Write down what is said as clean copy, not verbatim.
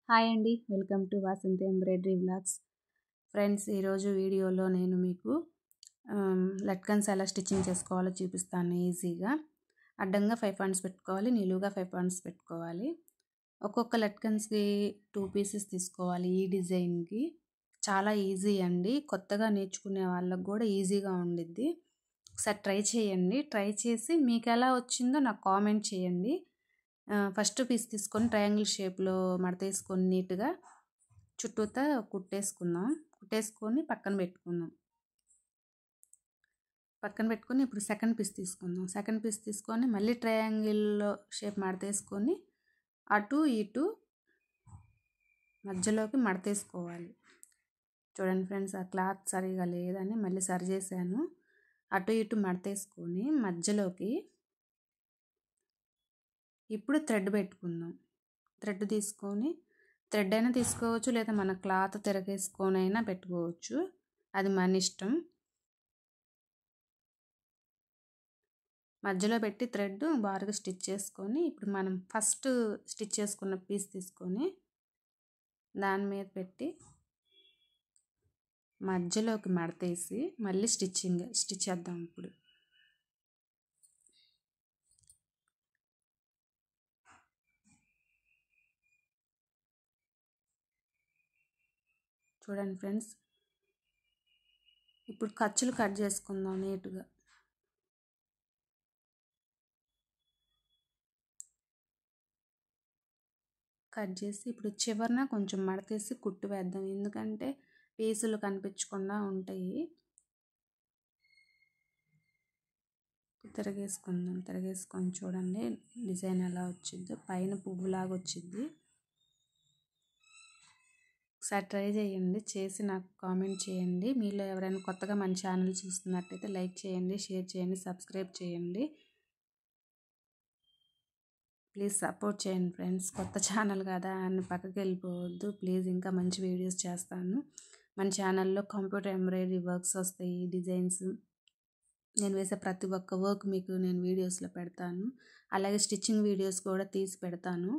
Hi అండి, welcome to Vasanthi embroidery vlogs. Friends, ఈరోజు వీడియోలో నేను మీకు లట్కన్స్ ఎలా స్టిచ్చింగ్ చేసుకోవాలో చూపిస్తాను. ఈజీగా అడ్డంగా 5 పాయింట్స్ పెట్టుకోవాలి, నిలువుగా 5 పాయింట్స్ పెట్టుకోవాలి. ఒక్కొక్క లట్కన్స్కి 2 పీసెస్ తీసుకోవాలి. ఈ డిజైన్కి చాలా ఈజీ అండి, కొత్తగా నేర్చుకునే వాళ్ళకు కూడా ఈజీగా ఉండిద్ది. ఒకసారి ట్రై చేయండి. ట్రై చేసి మీకు ఎలా వచ్చిందో నాకు కామెంట్ చేయండి. ఫస్ట్ పీస్ తీసుకొని ట్రయాంగిల్ షేప్లో మడతేసుకొని నీట్గా చుట్టూతా కుట్టేసుకొని పక్కన పెట్టుకుని ఇప్పుడు సెకండ్ పీస్ తీసుకుందాం. సెకండ్ పీస్ తీసుకొని మళ్ళీ ట్రయాంగిల్లో షేప్ మడతేసుకొని అటు ఇటు మధ్యలోకి మడతేసుకోవాలి. చూడండి ఫ్రెండ్స్, ఆ క్లాత్ సరిగా లేదని మళ్ళీ సరి చేశాను. అటు ఇటు మడతేసుకొని మధ్యలోకి ఇప్పుడు థ్రెడ్ పెట్టుకుందాం. థ్రెడ్ తీసుకొని, థ్రెడ్ అయినా తీసుకోవచ్చు, లేదా మన క్లాత్ తిరగేసుకొని అయినా పెట్టుకోవచ్చు, అది మన ఇష్టం. మధ్యలో పెట్టి థ్రెడ్ బారుగా స్టిచ్ చేసుకొని ఇప్పుడు మనం ఫస్ట్ స్టిచ్ చేసుకున్న పీస్ తీసుకొని దాని మీద పెట్టి మధ్యలోకి మడతేసి మళ్ళీ స్టిచ్ చేద్దాం. ఇప్పుడు చూడండి ఫ్రెండ్స్, ఇప్పుడు ఖర్చులు కట్ చేసుకుందాం. నీట్గా కట్ చేసి ఇప్పుడు చివరన కొంచెం మడతేసి కుట్టు వేద్దాం, ఎందుకంటే పీసులు కనిపించకుండా ఉంటాయి. తిరగేసుకొని చూడండి డిజైన్ ఎలా వచ్చిందో, పైన పువ్వులాగా వచ్చింది. ఒకసారి ట్రై చేయండి, చేసి నాకు కామెంట్ చేయండి. మీలో ఎవరైనా కొత్తగా మన ఛానల్ చూస్తున్నట్టయితే లైక్ చేయండి, షేర్ చేయండి, సబ్స్క్రైబ్ చేయండి. ప్లీజ్ సపోర్ట్ చేయండి ఫ్రెండ్స్. కొత్త ఛానల్ కదా అని పక్కకి వెళ్ళిపోవద్దు ప్లీజ్. ఇంకా మంచి వీడియోస్ చేస్తాను. మన ఛానల్లో కంప్యూటర్ ఎంబ్రాయిడరీ వర్క్స్ వస్తాయి, డిజైన్స్, నేను వేసే ప్రతి ఒక్క వర్క్ మీకు నేను వీడియోస్లో పెడతాను. అలాగే స్టిచ్చింగ్ వీడియోస్ కూడా తీసి పెడతాను.